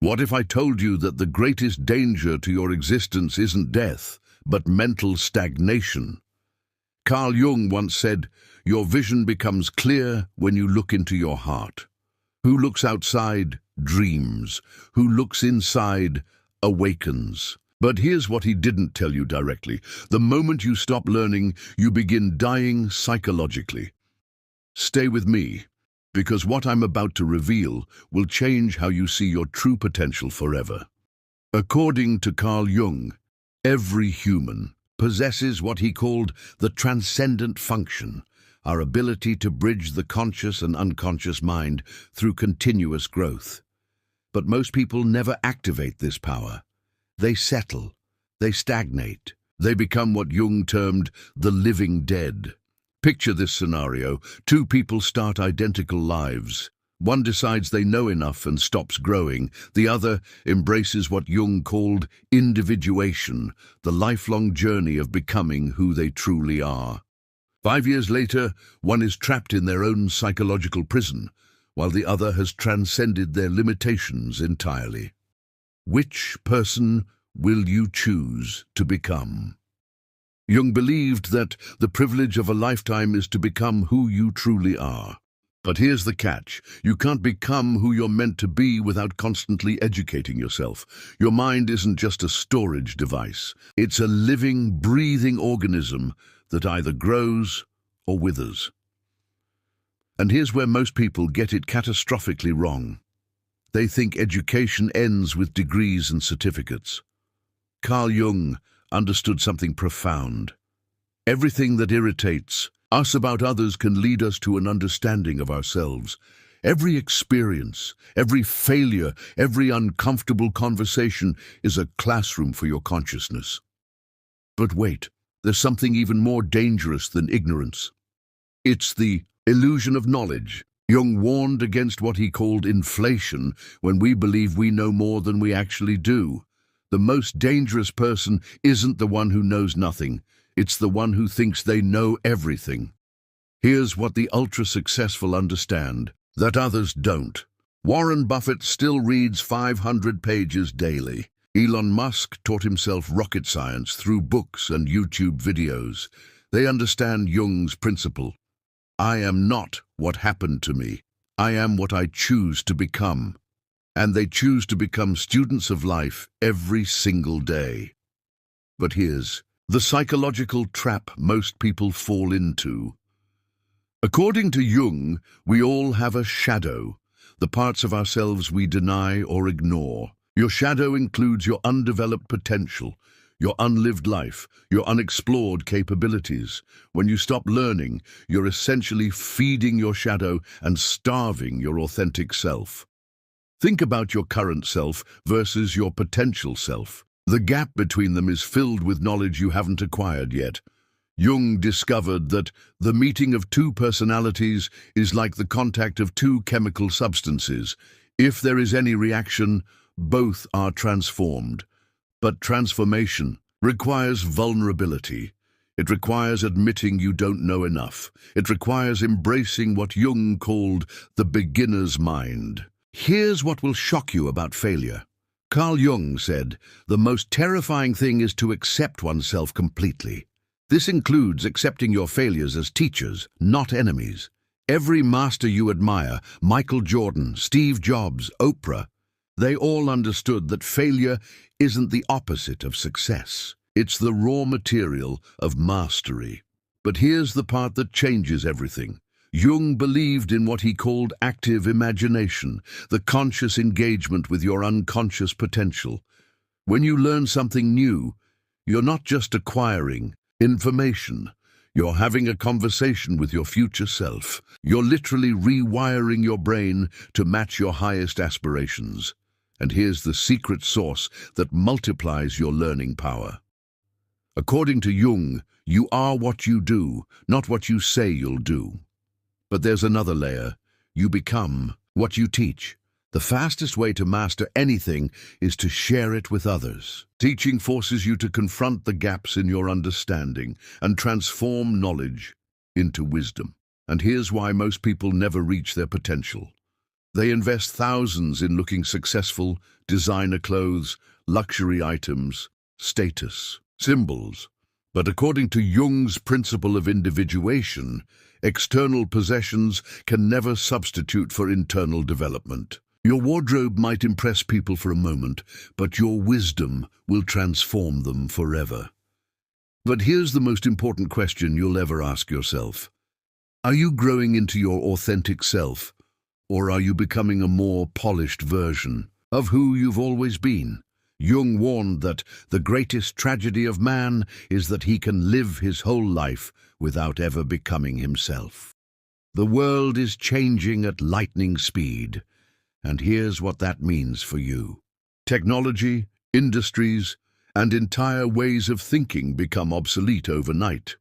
What if I told you that the greatest danger to your existence isn't death, but mental stagnation? Carl Jung once said, "Your vision becomes clear when you look into your heart. Who looks outside dreams. Who looks inside awakens." But here's what he didn't tell you directly. The moment you stop learning, you begin dying psychologically. Stay with me, because what I'm about to reveal will change how you see your true potential forever. According to Carl Jung, every human possesses what he called the transcendent function, our ability to bridge the conscious and unconscious mind through continuous growth. But most people never activate this power. They settle, they stagnate, they become what Jung termed the living dead. Picture this scenario. Two people start identical lives. One decides they know enough and stops growing. The other embraces what Jung called individuation, the lifelong journey of becoming who they truly are. 5 years later, one is trapped in their own psychological prison, while the other has transcended their limitations entirely. Which person will you choose to become? Jung believed that the privilege of a lifetime is to become who you truly are. But here's the catch. You can't become who you're meant to be without constantly educating yourself. Your mind isn't just a storage device. It's a living, breathing organism that either grows or withers. And here's where most people get it catastrophically wrong. They think education ends with degrees and certificates. Carl Jung understood something profound. Everything that irritates us about others can lead us to an understanding of ourselves. Every experience, every failure, every uncomfortable conversation is a classroom for your consciousness. But wait, there's something even more dangerous than ignorance. It's the illusion of knowledge. Jung warned against what he called inflation, when we believe we know more than we actually do. The most dangerous person isn't the one who knows nothing. It's the one who thinks they know everything. Here's what the ultra-successful understand that others don't. Warren Buffett still reads 500 pages daily. Elon Musk taught himself rocket science through books and YouTube videos. They understand Jung's principle. I am not what happened to me. I am what I choose to become. And they choose to become students of life every single day. But here's the psychological trap most people fall into. According to Jung, we all have a shadow, the parts of ourselves we deny or ignore. Your shadow includes your undeveloped potential, your unlived life, your unexplored capabilities. When you stop learning, you're essentially feeding your shadow and starving your authentic self. Think about your current self versus your potential self. The gap between them is filled with knowledge you haven't acquired yet. Jung discovered that the meeting of two personalities is like the contact of two chemical substances. If there is any reaction, both are transformed. But transformation requires vulnerability. It requires admitting you don't know enough. It requires embracing what Jung called the beginner's mind. Here's what will shock you about failure. Carl Jung said, the most terrifying thing is to accept oneself completely. This includes accepting your failures as teachers, not enemies. Every master you admire, Michael Jordan, Steve Jobs, Oprah, they all understood that failure isn't the opposite of success. It's the raw material of mastery. But here's the part that changes everything. Jung believed in what he called active imagination, the conscious engagement with your unconscious potential. When you learn something new, you're not just acquiring information. You're having a conversation with your future self. You're literally rewiring your brain to match your highest aspirations. And here's the secret sauce that multiplies your learning power. According to Jung, you are what you do, not what you say you'll do. But there's another layer. You become what you teach. The fastest way to master anything is to share it with others. Teaching forces you to confront the gaps in your understanding and transform knowledge into wisdom. And here's why most people never reach their potential. They invest thousands in looking successful, designer clothes, luxury items, status, symbols. But according to Jung's principle of individuation, external possessions can never substitute for internal development. Your wardrobe might impress people for a moment, but your wisdom will transform them forever. But here's the most important question you'll ever ask yourself. Are you growing into your authentic self, or are you becoming a more polished version of who you've always been? Jung warned that the greatest tragedy of man is that he can live his whole life without ever becoming himself. The world is changing at lightning speed, and here's what that means for you. Technology, industries, and entire ways of thinking become obsolete overnight.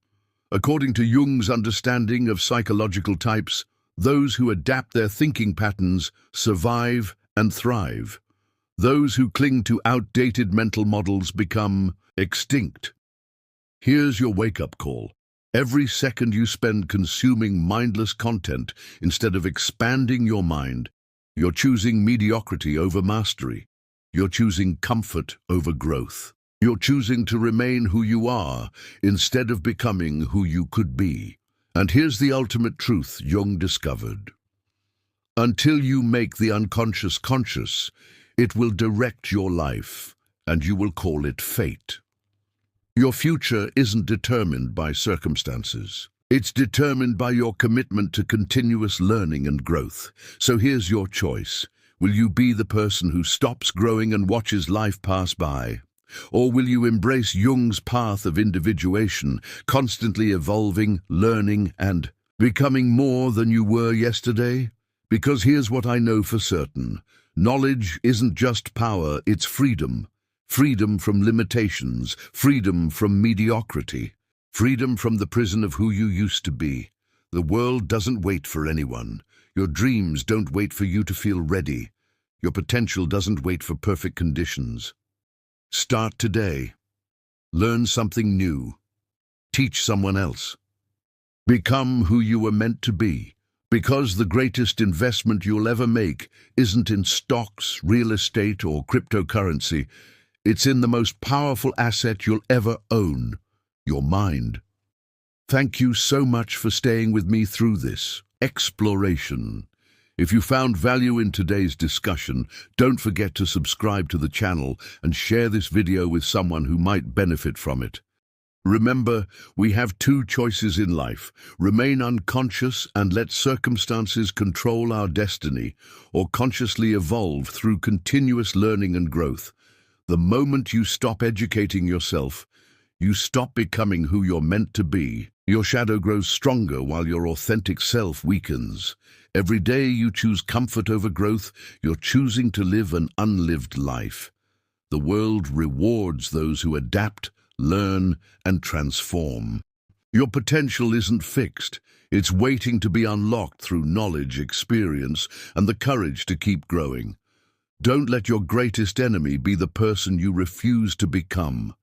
According to Jung's understanding of psychological types, those who adapt their thinking patterns survive and thrive. Those who cling to outdated mental models become extinct. Here's your wake-up call. Every second you spend consuming mindless content instead of expanding your mind, you're choosing mediocrity over mastery. You're choosing comfort over growth. You're choosing to remain who you are instead of becoming who you could be. And here's the ultimate truth Jung discovered. Until you make the unconscious conscious, it will direct your life, and you will call it fate. Your future isn't determined by circumstances. It's determined by your commitment to continuous learning and growth. So here's your choice. Will you be the person who stops growing and watches life pass by? Or will you embrace Jung's path of individuation, constantly evolving, learning, and becoming more than you were yesterday? Because here's what I know for certain. Knowledge isn't just power, it's freedom. Freedom from limitations, freedom from mediocrity, freedom from the prison of who you used to be. The world doesn't wait for anyone. Your dreams don't wait for you to feel ready. Your potential doesn't wait for perfect conditions. Start today. Learn something new. Teach someone else. Become who you were meant to be. Because the greatest investment you'll ever make isn't in stocks, real estate, or cryptocurrency. It's in the most powerful asset you'll ever own, your mind. Thank you so much for staying with me through this exploration. If you found value in today's discussion, don't forget to subscribe to the channel and share this video with someone who might benefit from it. Remember, we have two choices in life: remain unconscious and let circumstances control our destiny, or consciously evolve through continuous learning and growth. The moment you stop educating yourself, you stop becoming who you're meant to be. Your shadow grows stronger while your authentic self weakens. Every day you choose comfort over growth, you're choosing to live an unlived life. The world rewards those who adapt, learn, and transform. Your potential isn't fixed. It's waiting to be unlocked through knowledge, experience, and the courage to keep growing. Don't let your greatest enemy be the person you refuse to become.